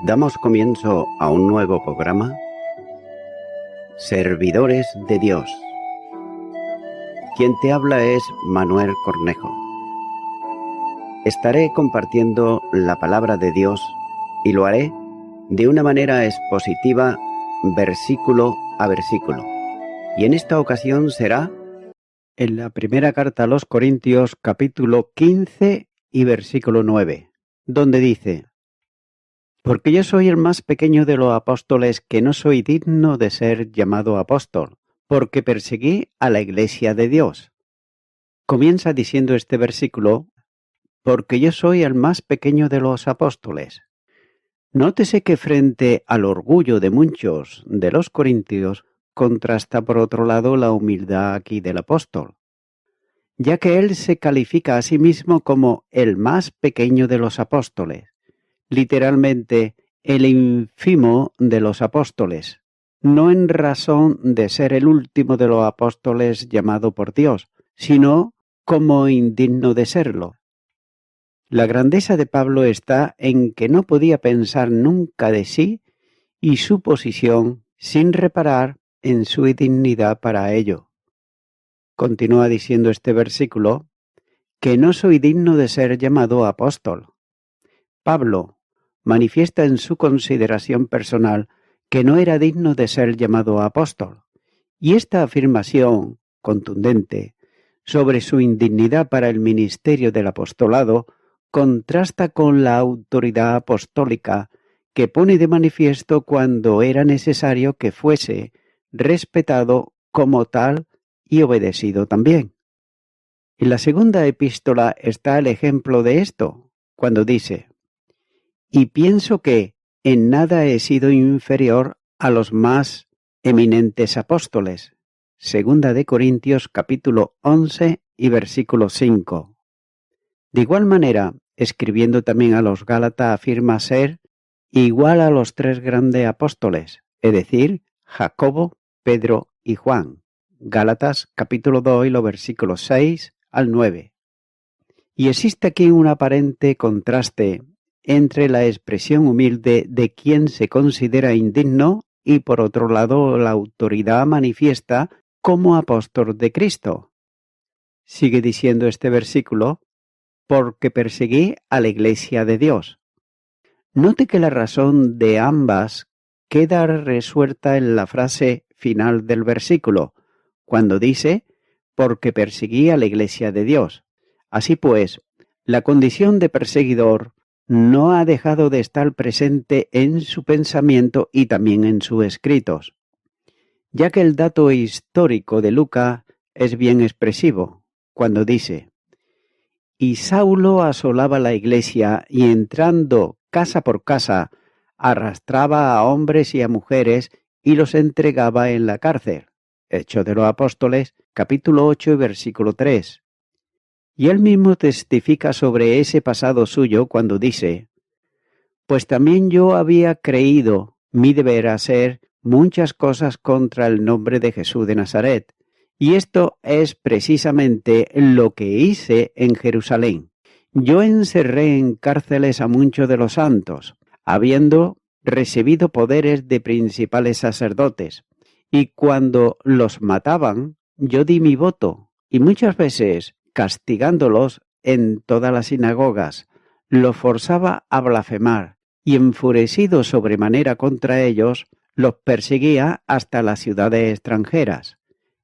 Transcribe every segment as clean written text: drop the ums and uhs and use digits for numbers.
Damos comienzo a un nuevo programa, Servidores de Dios. Quien te habla es Manuel Cornejo. Estaré compartiendo la palabra de Dios y lo haré de una manera expositiva, versículo a versículo. Y en esta ocasión será en la primera carta a los Corintios, capítulo 15 y versículo 9, donde dice: Porque yo soy el más pequeño de los apóstoles, que no soy digno de ser llamado apóstol, porque perseguí a la iglesia de Dios. Comienza diciendo este versículo: porque yo soy el más pequeño de los apóstoles. Nótese que frente al orgullo de muchos de los corintios, contrasta por otro lado la humildad aquí del apóstol, ya que él se califica a sí mismo como el más pequeño de los apóstoles, literalmente el ínfimo de los apóstoles, no en razón de ser el último de los apóstoles llamado por Dios, sino como indigno de serlo. La grandeza de Pablo está en que no podía pensar nunca de sí y su posición sin reparar en su indignidad para ello. Continúa diciendo este versículo, que no soy digno de ser llamado apóstol. Pablo manifiesta en su consideración personal que no era digno de ser llamado apóstol, y esta afirmación contundente sobre su indignidad para el ministerio del apostolado contrasta con la autoridad apostólica que pone de manifiesto cuando era necesario que fuese respetado como tal y obedecido también. En la segunda epístola está el ejemplo de esto, cuando dice: y pienso que en nada he sido inferior a los más eminentes apóstoles. Segunda de Corintios capítulo 11 y versículo 5. De igual manera, escribiendo también a los Gálatas, afirma ser igual a los tres grandes apóstoles, es decir, Jacobo, Pedro y Juan. Gálatas capítulo 2 y los versículos 6 al 9. Y existe aquí un aparente contraste entre la expresión humilde de quien se considera indigno y por otro lado la autoridad manifiesta como apóstol de Cristo. Sigue diciendo este versículo: porque perseguí a la iglesia de Dios. Note que la razón de ambas queda resuelta en la frase final del versículo, cuando dice: porque perseguí a la iglesia de Dios. Así pues, la condición de perseguidor no ha dejado de estar presente en su pensamiento y también en sus escritos, ya que el dato histórico de Lucas es bien expresivo, cuando dice: y Saulo asolaba la iglesia y entrando casa por casa, arrastraba a hombres y a mujeres y los entregaba en la cárcel. Hechos de los Apóstoles, capítulo 8 y versículo 3. Y él mismo testifica sobre ese pasado suyo cuando dice: pues también yo había creído mi deber hacer muchas cosas contra el nombre de Jesús de Nazaret, y esto es precisamente lo que hice en Jerusalén. Yo encerré en cárceles a muchos de los santos, habiendo recibido poderes de principales sacerdotes, y cuando los mataban, yo di mi voto, y muchas veces, castigándolos en todas las sinagogas, los forzaba a blasfemar, y enfurecido sobremanera contra ellos, los perseguía hasta las ciudades extranjeras.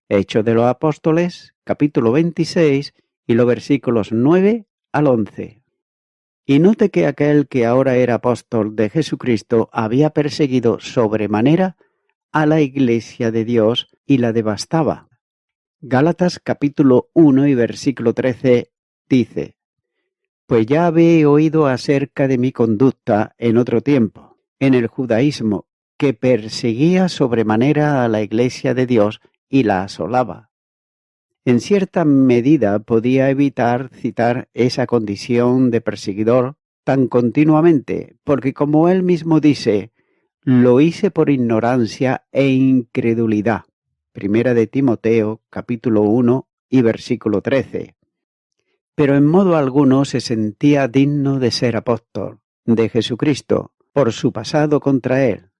Hechos de los Apóstoles, capítulo 26, y los versículos 9 al 11. Y note que aquel que ahora era apóstol de Jesucristo había perseguido sobremanera a la iglesia de Dios y la devastaba. Gálatas capítulo 1 y versículo 13 dice: pues ya habéis oído acerca de mi conducta en otro tiempo, en el judaísmo, que perseguía sobremanera a la iglesia de Dios y la asolaba. En cierta medida podía evitar citar esa condición de perseguidor tan continuamente, porque como él mismo dice, lo hice por ignorancia e incredulidad. Primera de Timoteo, capítulo 1 y versículo 13. Pero en modo alguno se sentía digno de ser apóstol de Jesucristo, por su pasado contra él.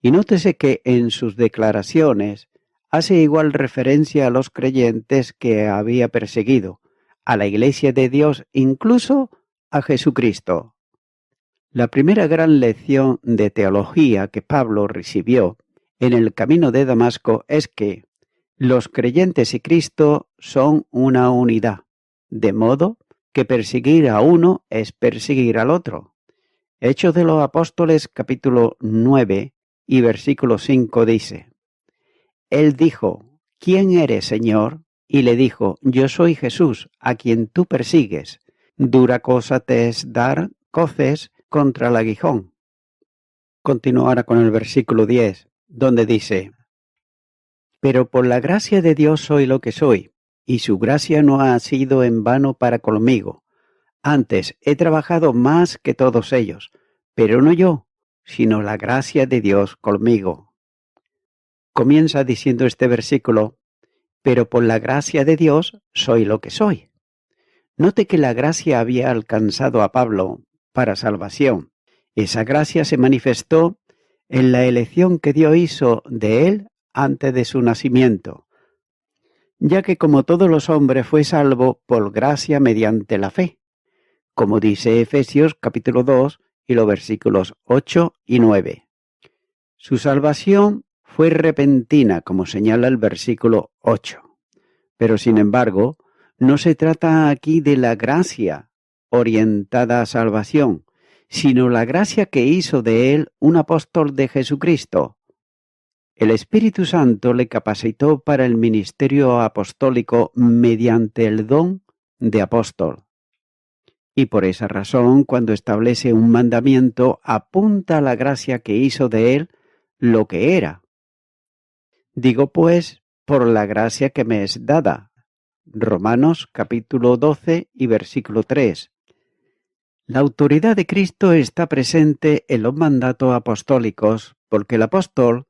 Y nótese que en sus declaraciones hace igual referencia a los creyentes que había perseguido, a la Iglesia de Dios, incluso a Jesucristo. La primera gran lección de teología que Pablo recibió en el camino de Damasco es que los creyentes y Cristo son una unidad, de modo que perseguir a uno es perseguir al otro. Hechos de los Apóstoles capítulo 9 y versículo 5 dice: Él dijo: ¿Quién eres, Señor? Y le dijo: Yo soy Jesús, a quien tú persigues. Dura cosa te es dar coces contra el aguijón. Continúo ahora con el versículo 10, donde dice: Pero por la gracia de Dios soy lo que soy, y su gracia no ha sido en vano para conmigo. Antes he trabajado más que todos ellos, pero no yo, sino la gracia de Dios conmigo. Comienza diciendo este versículo: pero por la gracia de Dios soy lo que soy. Note que la gracia había alcanzado a Pablo para salvación. Esa gracia se manifestó en la elección que Dios hizo de él antes de su nacimiento, ya que como todos los hombres fue salvo por gracia mediante la fe, como dice Efesios capítulo 2 y los versículos 8 y 9. Su salvación fue repentina, como señala el versículo 8. Pero sin embargo, no se trata aquí de la gracia orientada a salvación, sino la gracia que hizo de él un apóstol de Jesucristo. El Espíritu Santo le capacitó para el ministerio apostólico mediante el don de apóstol. Y por esa razón, cuando establece un mandamiento, apunta a la gracia que hizo de él lo que era. Digo pues, por la gracia que me es dada. Romanos capítulo 12 y versículo 3. La autoridad de Cristo está presente en los mandatos apostólicos, porque el apóstol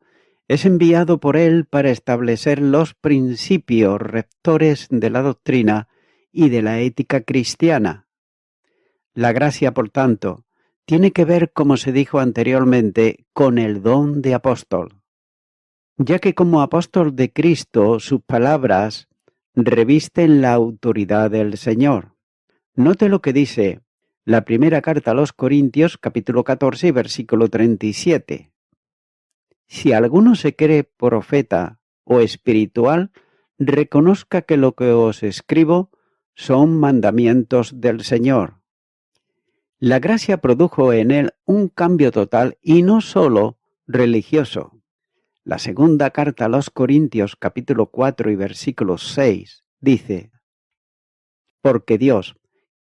es enviado por él para establecer los principios rectores de la doctrina y de la ética cristiana. La gracia, por tanto, tiene que ver, como se dijo anteriormente, con el don de apóstol, ya que como apóstol de Cristo sus palabras revisten la autoridad del Señor. Note lo que dice la primera carta a los Corintios, capítulo 14, versículo 37. Si alguno se cree profeta o espiritual, reconozca que lo que os escribo son mandamientos del Señor. La gracia produjo en él un cambio total y no solo religioso. La segunda carta a los Corintios, capítulo 4 y versículo 6, dice: Porque Dios,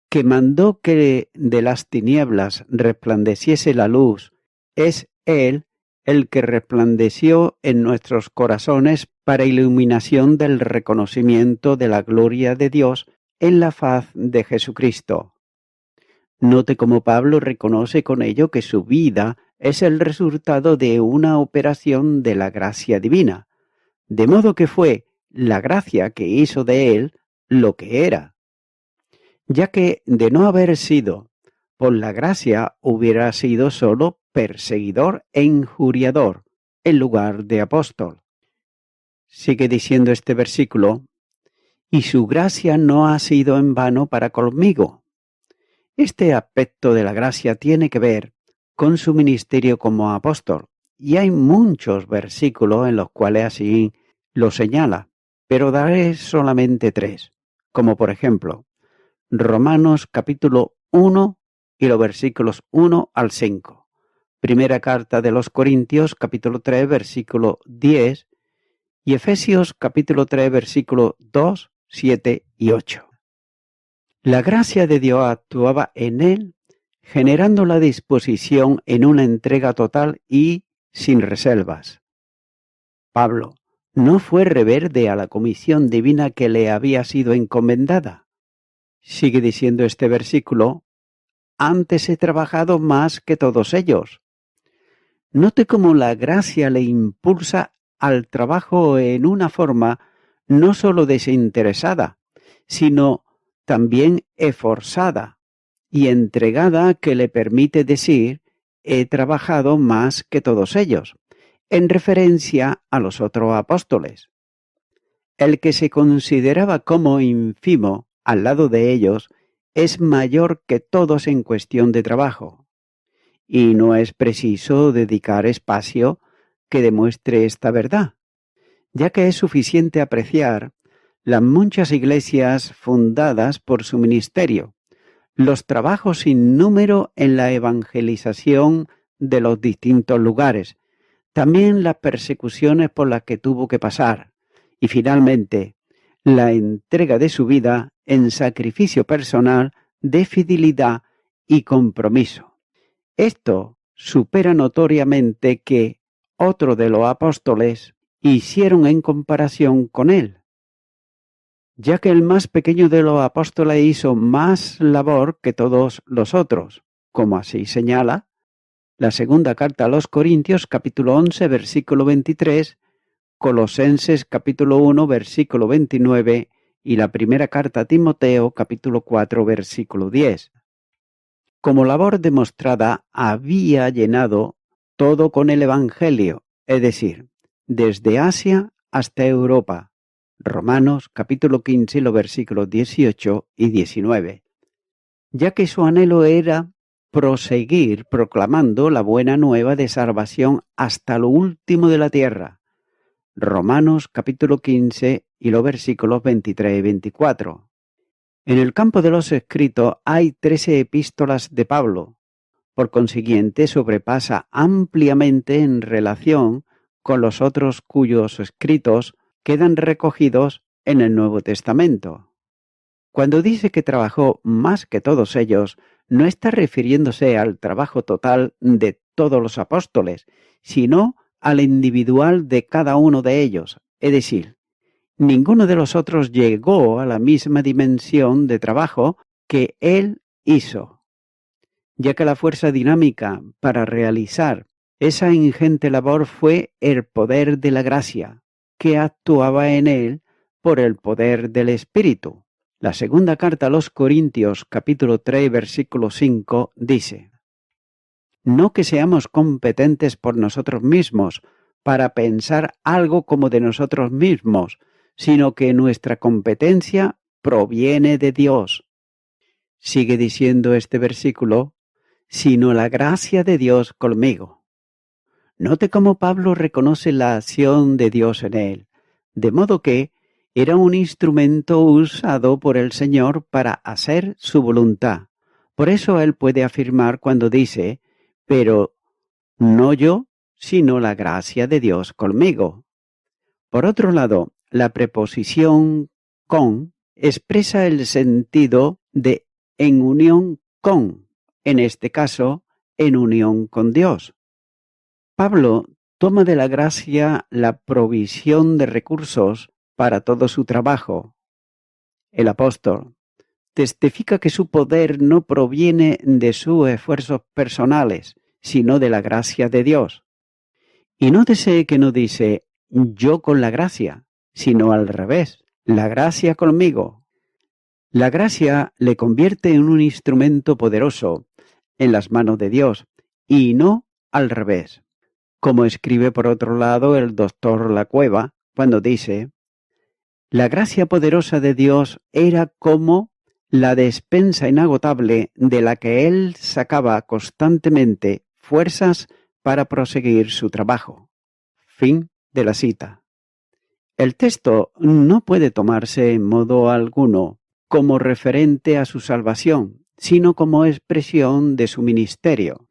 que mandó que de las tinieblas resplandeciese la luz, es Él el que resplandeció en nuestros corazones para iluminación del reconocimiento de la gloria de Dios en la faz de Jesucristo. Note cómo Pablo reconoce con ello que su vida es el resultado de una operación de la gracia divina, de modo que fue la gracia que hizo de él lo que era, ya que de no haber sido por la gracia hubiera sido solo perseguidor e injuriador en lugar de apóstol. Sigue diciendo este versículo: y su gracia no ha sido en vano para conmigo. Este aspecto de la gracia tiene que ver con su ministerio como apóstol, y hay muchos versículos en los cuales así lo señala, pero daré solamente 3, como por ejemplo, Romanos capítulo 1 y los versículos 1 al 5, primera carta de los Corintios capítulo 3 versículo 10 y Efesios capítulo 3 versículo 2, 7 y 8. La gracia de Dios actuaba en él, generando la disposición en una entrega total y sin reservas. Pablo no fue rebelde a la comisión divina que le había sido encomendada. Sigue diciendo este versículo: antes he trabajado más que todos ellos. Note cómo la gracia le impulsa al trabajo en una forma no solo desinteresada, sino también esforzada y entregada, que le permite decir he trabajado más que todos ellos, en referencia a los otros apóstoles. El que se consideraba como ínfimo al lado de ellos es mayor que todos en cuestión de trabajo, y no es preciso dedicar espacio que demuestre esta verdad, ya que es suficiente apreciar las muchas iglesias fundadas por su ministerio, los trabajos sin número en la evangelización de los distintos lugares, también las persecuciones por las que tuvo que pasar, y finalmente la entrega de su vida en sacrificio personal de fidelidad y compromiso. Esto supera notoriamente que otro de los apóstoles hicieron en comparación con él, ya que el más pequeño de los apóstoles hizo más labor que todos los otros, como así señala la segunda carta a los Corintios, capítulo 11, versículo 23, Colosenses, capítulo 1, versículo 29, y la primera carta a Timoteo, capítulo 4, versículo 10. Como labor demostrada, había llenado todo con el Evangelio, es decir, desde Asia hasta Europa. Romanos, capítulo 15, los versículos 18 y 19. Ya que su anhelo era proseguir proclamando la buena nueva de salvación hasta lo último de la tierra. Romanos capítulo 15 y los versículos 23 y 24. En el campo de los escritos hay 13 epístolas de Pablo. Por consiguiente, sobrepasa ampliamente en relación con los otros cuyos escritos quedan recogidos en el Nuevo Testamento. Cuando dice que trabajó más que todos ellos, no está refiriéndose al trabajo total de todos los apóstoles, sino al individual de cada uno de ellos. Es decir, ninguno de los otros llegó a la misma dimensión de trabajo que él hizo, ya que la fuerza dinámica para realizar esa ingente labor fue el poder de la gracia, que actuaba en él por el poder del Espíritu. La segunda carta a los Corintios, capítulo 3, versículo 5, dice: No que seamos competentes por nosotros mismos para pensar algo como de nosotros mismos, sino que nuestra competencia proviene de Dios. Sigue diciendo este versículo: sino la gracia de Dios conmigo. Note cómo Pablo reconoce la acción de Dios en él, de modo que era un instrumento usado por el Señor para hacer su voluntad. Por eso él puede afirmar cuando dice: pero no yo, sino la gracia de Dios conmigo. Por otro lado, la preposición con expresa el sentido de en unión con, en este caso, en unión con Dios. Pablo toma de la gracia la provisión de recursos para todo su trabajo. El apóstol testifica que su poder no proviene de sus esfuerzos personales, sino de la gracia de Dios. Y nótese que no dice yo con la gracia, sino al revés, la gracia conmigo. La gracia le convierte en un instrumento poderoso en las manos de Dios, y no al revés. Como escribe por otro lado el doctor Lacueva cuando dice: la gracia poderosa de Dios era como la despensa inagotable de la que él sacaba constantemente fuerzas para proseguir su trabajo. Fin de la cita. El texto no puede tomarse en modo alguno como referente a su salvación, sino como expresión de su ministerio.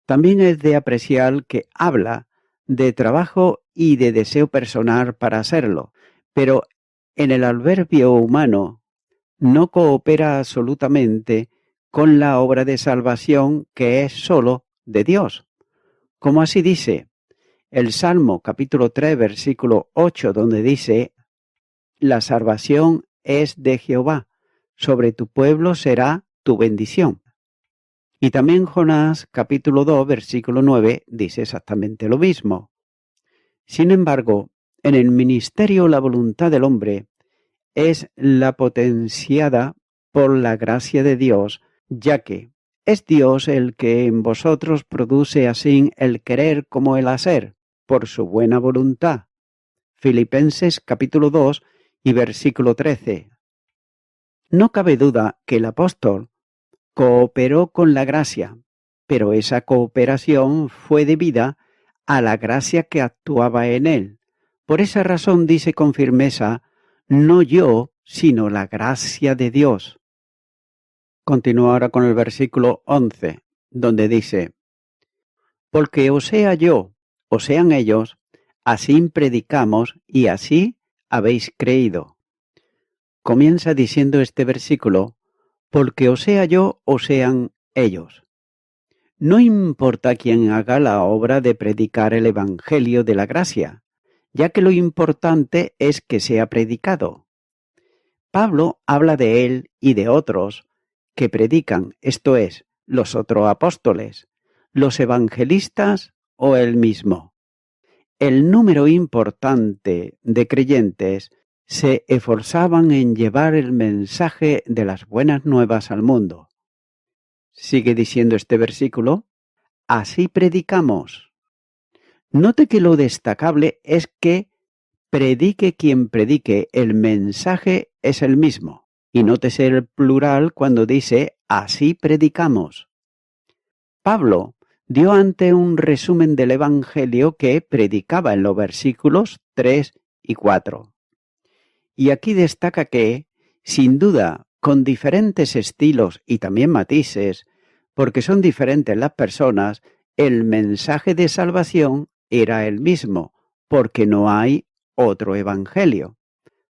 También es de apreciar que habla de trabajo y de deseo personal para hacerlo, pero en el adverbio humano no coopera absolutamente con la obra de salvación que es sólo de Dios. Como así dice el Salmo capítulo 3, versículo 8, donde dice: la salvación es de Jehová, sobre tu pueblo será tu bendición. Y también Jonás capítulo 2, versículo 9, dice exactamente lo mismo. Sin embargo, en el ministerio la voluntad del hombre es la potenciada por la gracia de Dios, ya que Es Dios el que en vosotros produce así el querer como el hacer, por su buena voluntad. Filipenses capítulo 2 y versículo 13. No cabe duda que el apóstol cooperó con la gracia, pero esa cooperación fue debida a la gracia que actuaba en él. Por esa razón dice con firmeza, no yo, sino la gracia de Dios. Continúa ahora con el versículo 11, donde dice, porque o sea yo, o sean ellos, así predicamos y así habéis creído. Comienza diciendo este versículo, porque o sea yo o sean ellos. No importa quién haga la obra de predicar el Evangelio de la gracia, ya que lo importante es que sea predicado. Pablo habla de él y de otros que predican, esto es, los otros apóstoles, los evangelistas o él mismo. El número importante de creyentes se esforzaban en llevar el mensaje de las buenas nuevas al mundo. Sigue diciendo este versículo, así predicamos. Note que lo destacable es que predique quien predique, el mensaje es el mismo. Y nótese el plural cuando dice así predicamos. Pablo dio ante un resumen del Evangelio que predicaba en los versículos 3 y 4. Y aquí destaca que, sin duda, con diferentes estilos y también matices, porque son diferentes las personas, el mensaje de salvación era el mismo, porque no hay otro evangelio.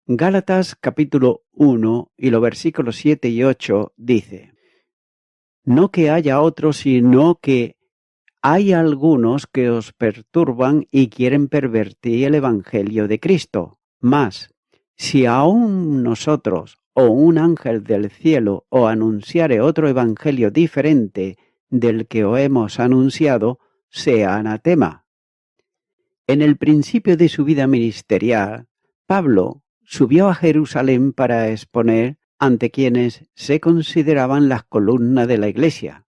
Gálatas capítulo 1 y los versículos 7 y 8 dice, no que haya otro, sino que hay algunos que os perturban y quieren pervertir el evangelio de Cristo. Mas, si aún nosotros o un ángel del cielo os anunciare otro evangelio diferente del que os hemos anunciado, sea anatema. En el principio de su vida ministerial, Pablo subió a Jerusalén para exponer ante quienes se consideraban las columnas de la iglesia,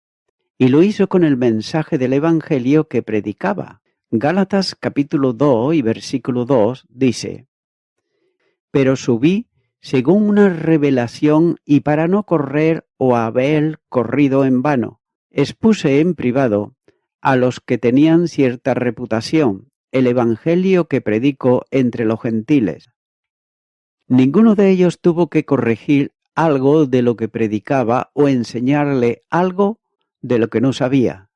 y lo hizo con el mensaje del evangelio que predicaba. Gálatas capítulo 2 y versículo 2 dice, pero subí según una revelación y para no correr o haber corrido en vano, expuse en privado a los que tenían cierta reputación el evangelio que predico entre los gentiles. Ninguno de ellos tuvo que corregir algo de lo que predicaba o enseñarle algo de lo que no sabía.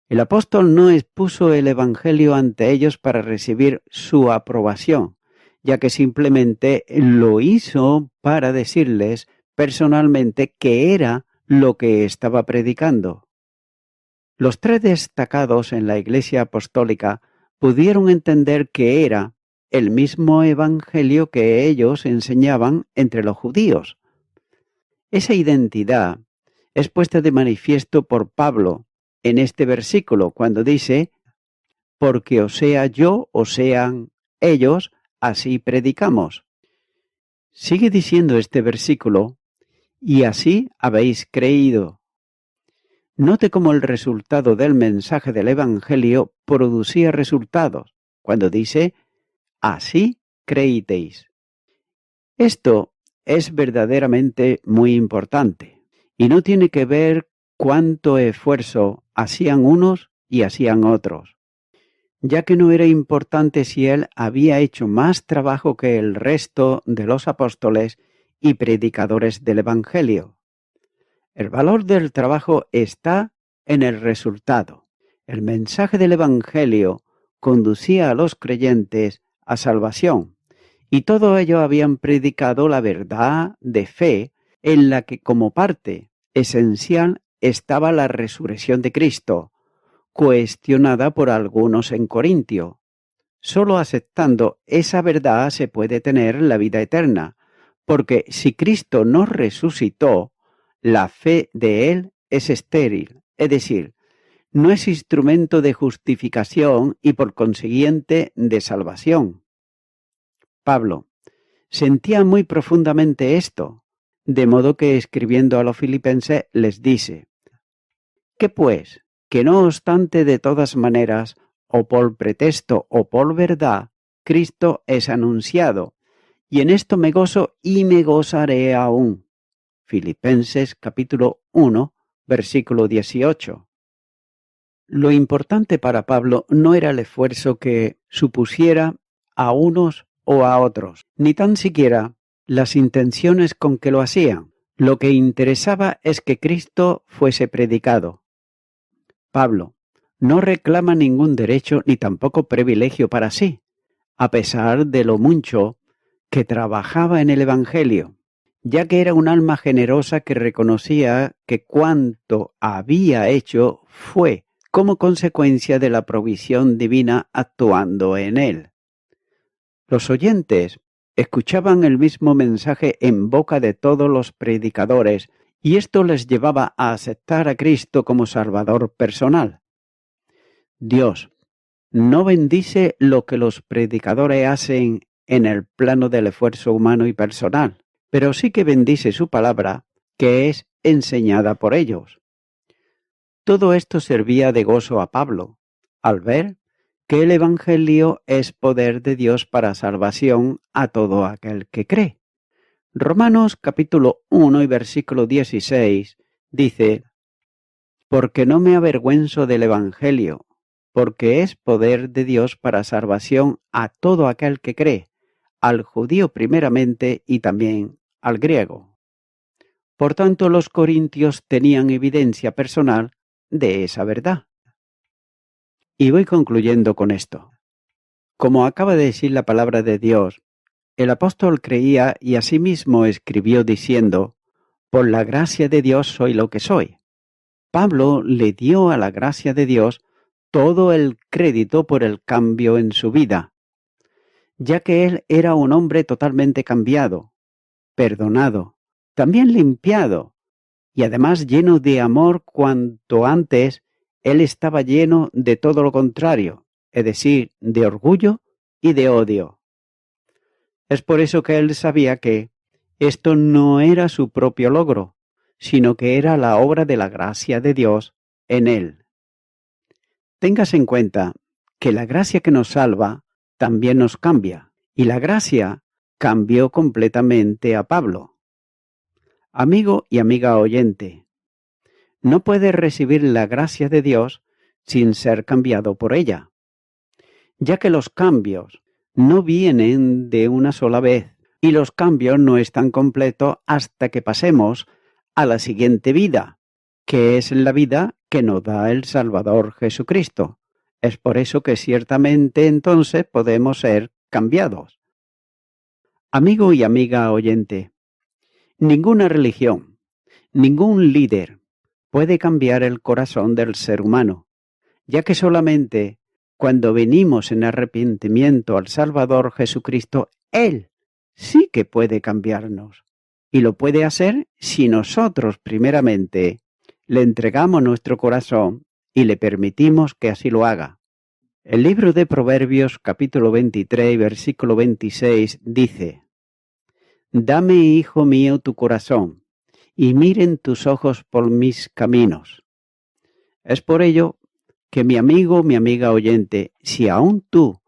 El apóstol no expuso el evangelio ante ellos para recibir su aprobación, ya que simplemente lo hizo para decirles personalmente qué era lo que estaba predicando. Los tres destacados en la Iglesia Apostólica pudieron entender que era el mismo evangelio que ellos enseñaban entre los judíos. Esa identidad es puesta de manifiesto por Pablo en este versículo cuando dice, porque o sea yo o sean ellos, así predicamos. Sigue diciendo este versículo, y así habéis creído. Note cómo el resultado del mensaje del Evangelio producía resultados, cuando dice, así creíteis. Esto es verdaderamente muy importante, y no tiene que ver cuánto esfuerzo hacían unos y hacían otros, ya que no era importante si él había hecho más trabajo que el resto de los apóstoles y predicadores del Evangelio. El valor del trabajo está en el resultado. El mensaje del Evangelio conducía a los creyentes a salvación, y todos ellos habían predicado la verdad de fe en la que como parte esencial estaba la resurrección de Cristo, cuestionada por algunos en Corintio. Solo aceptando esa verdad se puede tener la vida eterna, porque si Cristo no resucitó, la fe de él es estéril, es decir, no es instrumento de justificación y por consiguiente de salvación. Pablo sentía muy profundamente esto, de modo que escribiendo a los filipenses les dice, ¿Qué pues? Que no obstante de todas maneras, o por pretexto o por verdad, Cristo es anunciado, y en esto me gozo y me gozaré aún. Filipenses capítulo 1, versículo 18. Lo importante para Pablo no era el esfuerzo que supusiera a unos o a otros, ni tan siquiera las intenciones con que lo hacían. Lo que interesaba es que Cristo fuese predicado. Pablo no reclama ningún derecho ni tampoco privilegio para sí, a pesar de lo mucho que trabajaba en el Evangelio, ya que era un alma generosa que reconocía que cuanto había hecho fue como consecuencia de la provisión divina actuando en él. Los oyentes escuchaban el mismo mensaje en boca de todos los predicadores, y esto les llevaba a aceptar a Cristo como Salvador personal. Dios no bendice lo que los predicadores hacen en el plano del esfuerzo humano y personal, pero sí que bendice su palabra, que es enseñada por ellos. Todo esto servía de gozo a Pablo, al ver que el Evangelio es poder de Dios para salvación a todo aquel que cree. Romanos capítulo 1 y versículo 16 dice: porque no me avergüenzo del Evangelio, porque es poder de Dios para salvación a todo aquel que cree, al judío primeramente y también al griego. Por tanto, los corintios tenían evidencia personal de esa verdad. Y voy concluyendo con esto. Como acaba de decir la palabra de Dios, el apóstol creía y asimismo escribió diciendo: por la gracia de Dios soy lo que soy. Pablo le dio a la gracia de Dios todo el crédito por el cambio en su vida, ya que él era un hombre totalmente cambiado, perdonado, también limpiado, y además lleno de amor cuanto antes él estaba lleno de todo lo contrario, es decir, de orgullo y de odio. Es por eso que él sabía que esto no era su propio logro, sino que era la obra de la gracia de Dios en él. Tengas en cuenta que la gracia que nos salva también nos cambia, y la gracia cambió completamente a Pablo. Amigo y amiga oyente, no puedes recibir la gracia de Dios sin ser cambiado por ella, ya que los cambios no vienen de una sola vez, y los cambios no están completos hasta que pasemos a la siguiente vida, que es la vida que nos da el Salvador Jesucristo. Es por eso que ciertamente entonces podemos ser cambiados. Amigo y amiga oyente, ninguna religión, ningún líder puede cambiar el corazón del ser humano, ya que solamente cuando venimos en arrepentimiento al Salvador Jesucristo, Él sí que puede cambiarnos. Y lo puede hacer si nosotros primeramente le entregamos nuestro corazón y le permitimos que así lo haga. El libro de Proverbios capítulo 23 versículo 26 dice: dame, hijo mío, tu corazón, y miren tus ojos por mis caminos. Es por ello que mi amigo, mi amiga oyente, si aún tú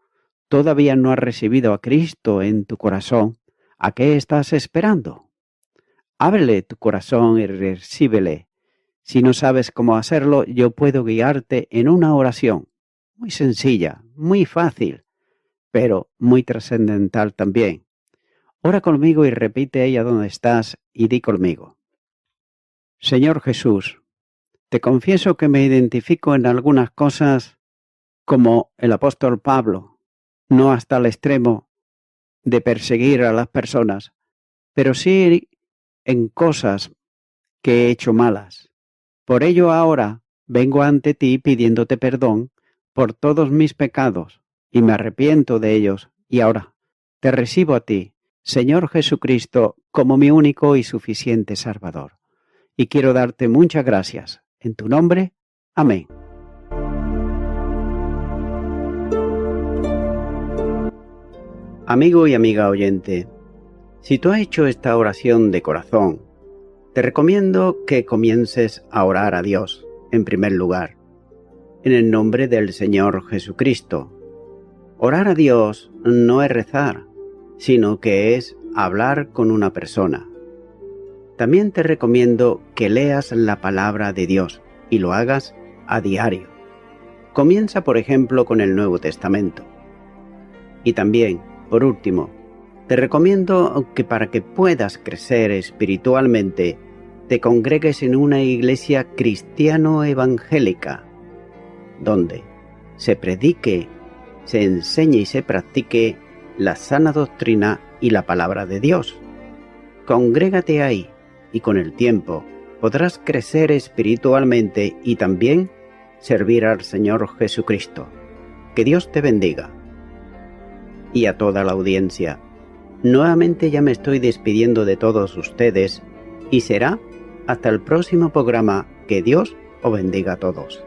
todavía no has recibido a Cristo en tu corazón, ¿a qué estás esperando? Ábrele tu corazón y recíbele. Si no sabes cómo hacerlo, yo puedo guiarte en una oración muy sencilla, muy fácil, pero muy trascendental también. Ora conmigo y repite ella donde estás y di conmigo: Señor Jesús, te confieso que me identifico en algunas cosas como el apóstol Pablo, no hasta el extremo de perseguir a las personas, pero sí en cosas que he hecho malas. Por ello ahora vengo ante ti pidiéndote perdón por todos mis pecados y me arrepiento de ellos, y ahora te recibo a ti, Señor Jesucristo, como mi único y suficiente Salvador. Y quiero darte muchas gracias. En tu nombre, amén. Amigo y amiga oyente, si tú has hecho esta oración de corazón, te recomiendo que comiences a orar a Dios en primer lugar, en el nombre del Señor Jesucristo. Orar a Dios no es rezar, sino que es hablar con una persona. También te recomiendo que leas la palabra de Dios y lo hagas a diario. Comienza, por ejemplo, con el Nuevo Testamento. Y también, por último, te recomiendo que para que puedas crecer espiritualmente, te congregues en una iglesia cristiano-evangélica, donde se predique, se enseñe y se practique la sana doctrina y la palabra de Dios. Congrégate ahí y con el tiempo podrás crecer espiritualmente y también servir al Señor Jesucristo. Que Dios te bendiga. Y a toda la audiencia, nuevamente ya me estoy despidiendo de todos ustedes y será hasta el próximo programa. Que Dios os bendiga a todos.